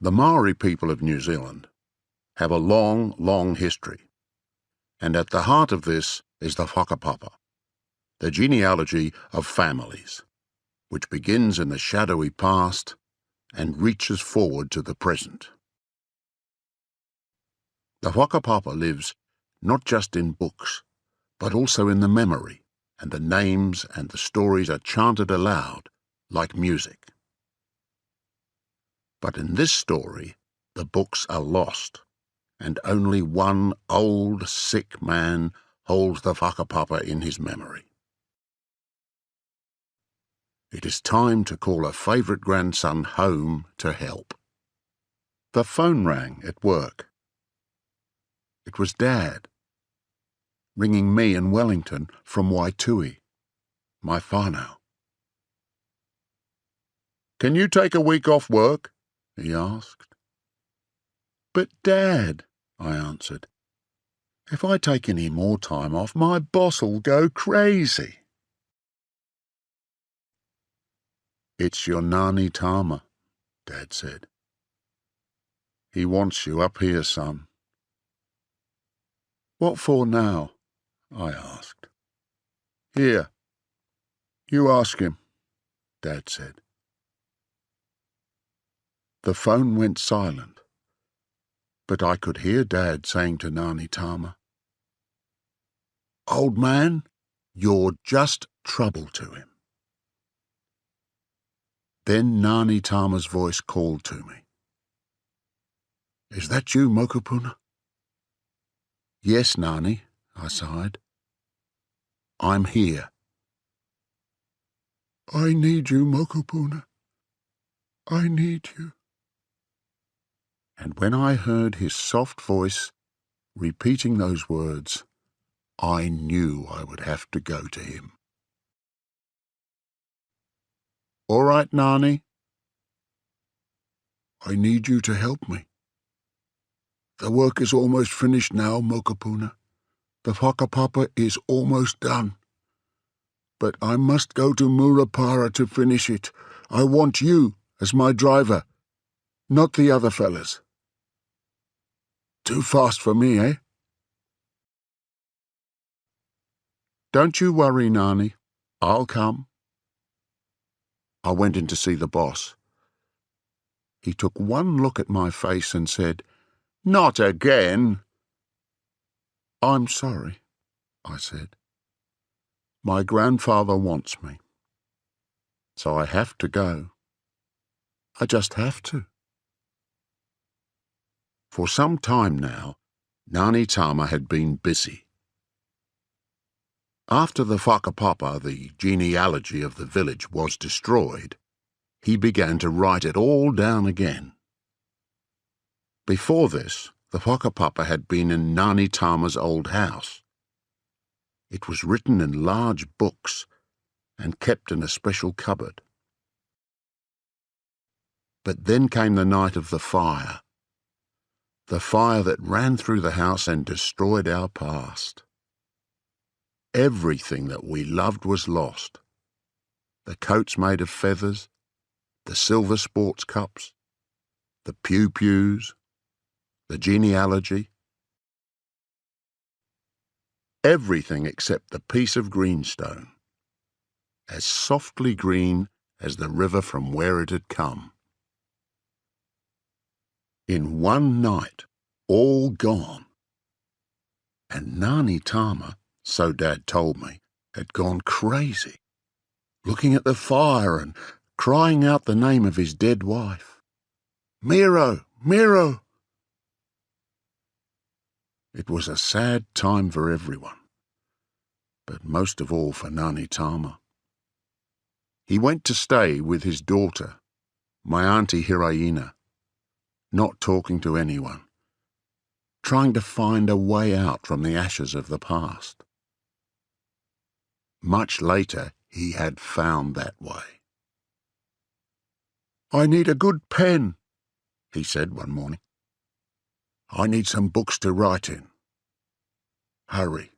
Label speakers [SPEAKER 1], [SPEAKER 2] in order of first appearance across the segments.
[SPEAKER 1] The Maori people of New Zealand have a long, long history, and at the heart of this is the Whakapapa, the genealogy of families, which begins in the shadowy past and reaches forward to the present. The Whakapapa lives not just in books, but also in the memory, and the names and the stories are chanted aloud like music. But in this story, the books are lost, and only one old, sick man holds the Whakapapa in his memory. It is time to call a favourite grandson home to help. The phone rang at work. It was Dad, ringing me in Wellington from Waitui, my whānau. "Can you take a week off work?" he asked. "But Dad," I answered, "if I take any more time off, my boss'll go crazy." "It's your Nani Tama," Dad said. "He wants you up here, son." "What for now?" I asked. "Here, you ask him," Dad said. The phone went silent, but I could hear Dad saying to Nani Tama, "Old man, you're just trouble to him." Then Nani Tama's voice called to me. "Is that you, Mokopuna?" "Yes, Nani," I sighed. "I'm here." "I need you, Mokopuna. I need you." And when I heard his soft voice repeating those words, I knew I would have to go to him. "All right, Nani?" "I need you to help me. The work is almost finished now, Mokopuna. The Whakapapa is almost done. But I must go to Murapara to finish it. I want you as my driver, not the other fellas. Too fast for me, eh?" "Don't you worry, Nani. I'll come." I went in to see the boss. He took one look at my face and said, "Not again." "I'm sorry," I said. "My grandfather wants me. So I have to go. I just have to." For some time now, Nani Tama had been busy. After the Whakapapa, the genealogy of the village, was destroyed, he began to write it all down again. Before this, the Whakapapa had been in Nani Tama's old house. It was written in large books and kept in a special cupboard. But then came the night of the fire that ran through the house and destroyed our past. Everything that we loved was lost. The coats made of feathers, the silver sports cups, the pew-pews, the genealogy. Everything except the piece of greenstone, as softly green as the river from where it had come. In one night, all gone. And Nani Tama, so Dad told me, had gone crazy, looking at the fire and crying out the name of his dead wife. "Miro! Miro!" It was a sad time for everyone, but most of all for Nani Tama. He went to stay with his daughter, my Auntie Hiraina, not talking to anyone, trying to find a way out from the ashes of the past. Much later, he had found that way. "I need a good pen," he said one morning. "I need some books to write in. Hurry,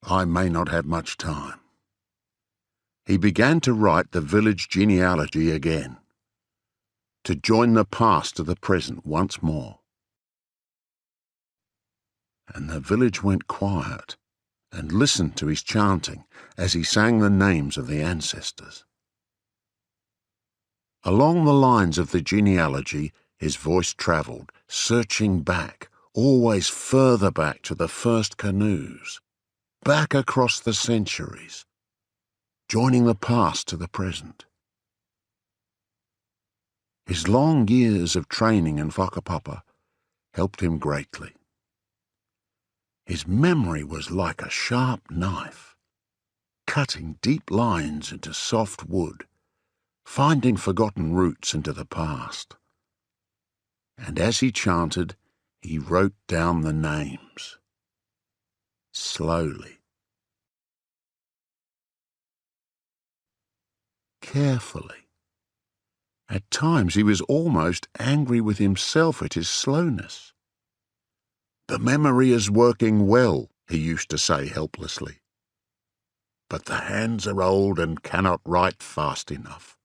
[SPEAKER 1] I may not have much time." He began to write the village genealogy again. to join the past to the present once more. And the village went quiet and listened to his chanting as he sang the names of the ancestors. Along the lines of the genealogy, his voice travelled, searching back, always further back to the first canoes, back across the centuries, joining the past to the present. His long years of training in Whakapapa helped him greatly. His memory was like a sharp knife, cutting deep lines into soft wood, finding forgotten roots into the past. And as he chanted, he wrote down the names, slowly, carefully. At times he was almost angry with himself at his slowness. "The memory is working well," he used to say helplessly. "But the hands are old and cannot write fast enough."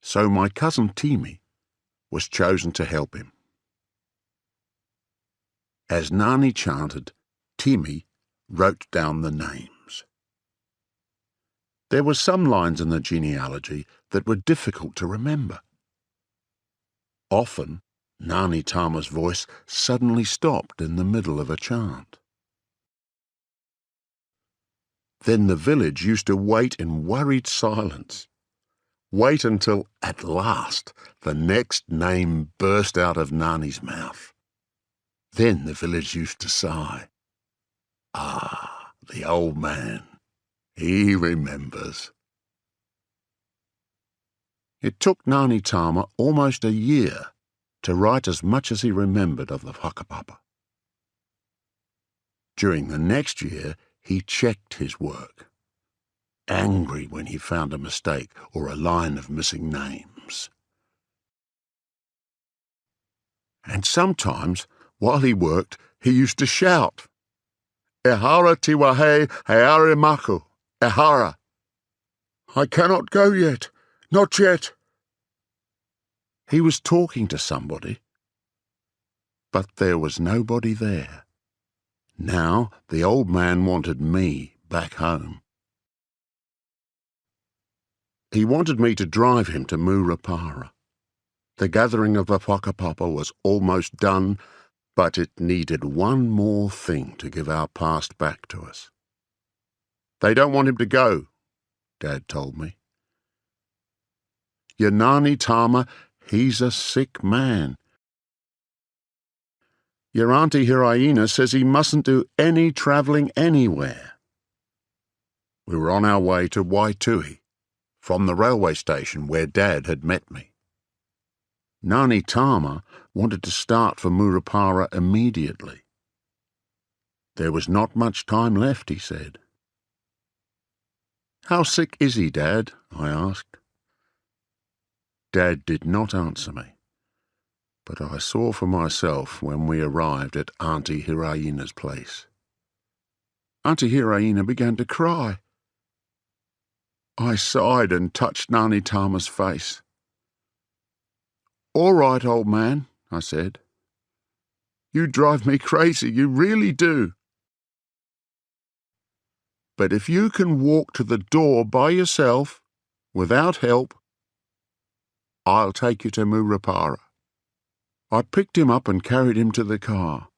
[SPEAKER 1] So my cousin Timi was chosen to help him. As Nani chanted, Timi wrote down the names. There were some lines in the genealogy that were difficult to remember. Often, Nani Tama's voice suddenly stopped in the middle of a chant. Then the village used to wait in worried silence. Wait until, at last, the next name burst out of Nani's mouth. Then the village used to sigh. "Ah, the old man. He remembers." It took Nani Tama almost a year to write as much as he remembered of the Whakapapa. During the next year, he checked his work, angry when he found a mistake or a line of missing names. And sometimes, while he worked, he used to shout, "Ehara tiwahe heare maku, ehara. I cannot go yet, not yet." He was talking to somebody, but there was nobody there. Now the old man wanted me back home. He wanted me to drive him to Murupara. The gathering of the Whakapapa was almost done, but it needed one more thing to give our past back to us. "They don't want him to go," Dad told me. "Your Nani Tama, he's a sick man. Your Auntie Hiraina says he mustn't do any travelling anywhere." We were on our way to Waitui, from the railway station where Dad had met me. Nani Tama wanted to start for Murupara immediately. There was not much time left, he said. "How sick is he, Dad?" I asked. Dad did not answer me, but I saw for myself when we arrived at Auntie Hiraina's place. Auntie Hiraina began to cry. I sighed and touched Nani Tama's face. "All right, old man," I said. "You drive me crazy, you really do. But if you can walk to the door by yourself, without help, I'll take you to Murupara." I picked him up and carried him to the car.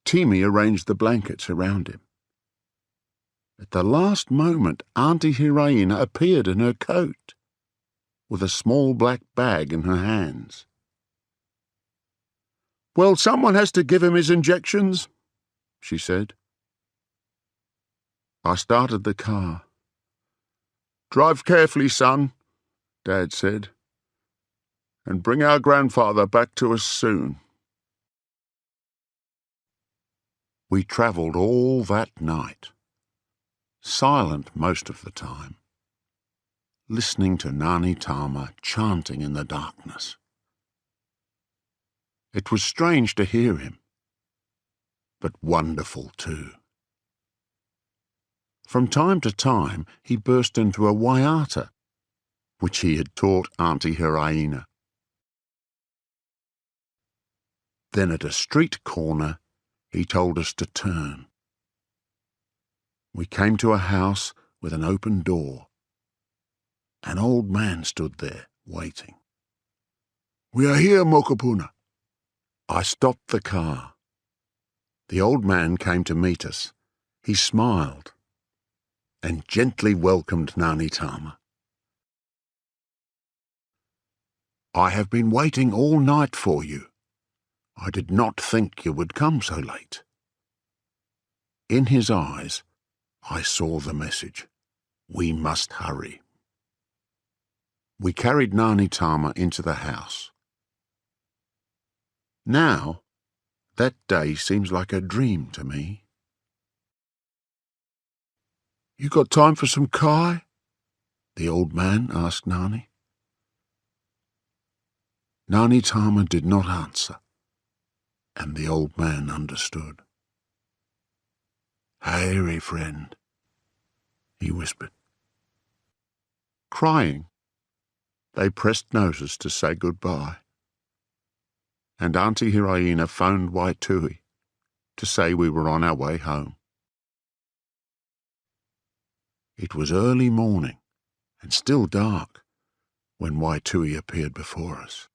[SPEAKER 1] Timi arranged the blankets around him. At the last moment, Auntie Hiraina appeared in her coat, with a small black bag in her hands. "Well, someone has to give him his injections," she said. I started the car. "Drive carefully, son," Dad said, "and bring our grandfather back to us soon." We travelled all that night, silent most of the time, listening to Nani Tama chanting in the darkness. It was strange to hear him, but wonderful too. From time to time he burst into a waiata, which he had taught Auntie Hyena. Then at a street corner, he told us to turn. We came to a house with an open door. An old man stood there, waiting. "We are here, Mokopuna." I stopped the car. The old man came to meet us. He smiled and gently welcomed Ngāni Tama. "I have been waiting all night for you. I did not think you would come so late." In his eyes, I saw the message. We must hurry. We carried Ngāni Tama into the house. Now, that day seems like a dream to me. "You got time for some kai?" the old man asked Ngāni. Ngāni Tama did not answer, and the old man understood. "Haere, friend," he whispered. Crying, they pressed noses to say goodbye, and Auntie Hyena phoned Waitui to say we were on our way home. It was early morning and still dark when Waitui appeared before us.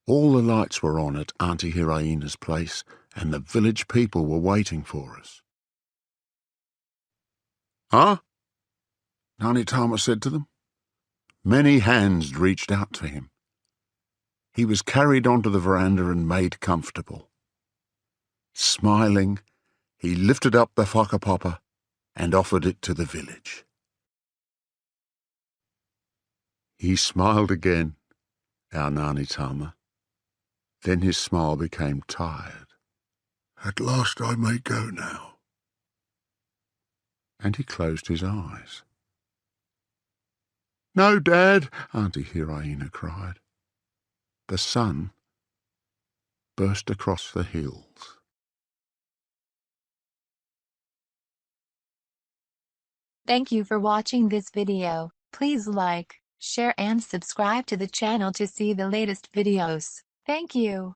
[SPEAKER 1] All the lights were on at Auntie Hyena's place, and the village people were waiting for us. "Huh?" Ngāni Tama said to them. Many hands reached out to him. He was carried onto the veranda and made comfortable. Smiling, he lifted up the Whakapapa and offered it to the village. He smiled again, our Ngāni Tama. Then his smile became tired. "At last I may go now." And he closed his eyes. "No, Dad," Auntie Hyena cried. The sun burst across the hills.
[SPEAKER 2] Thank you for watching this video. Please like, share and subscribe to the channel to see the latest videos. Thank you.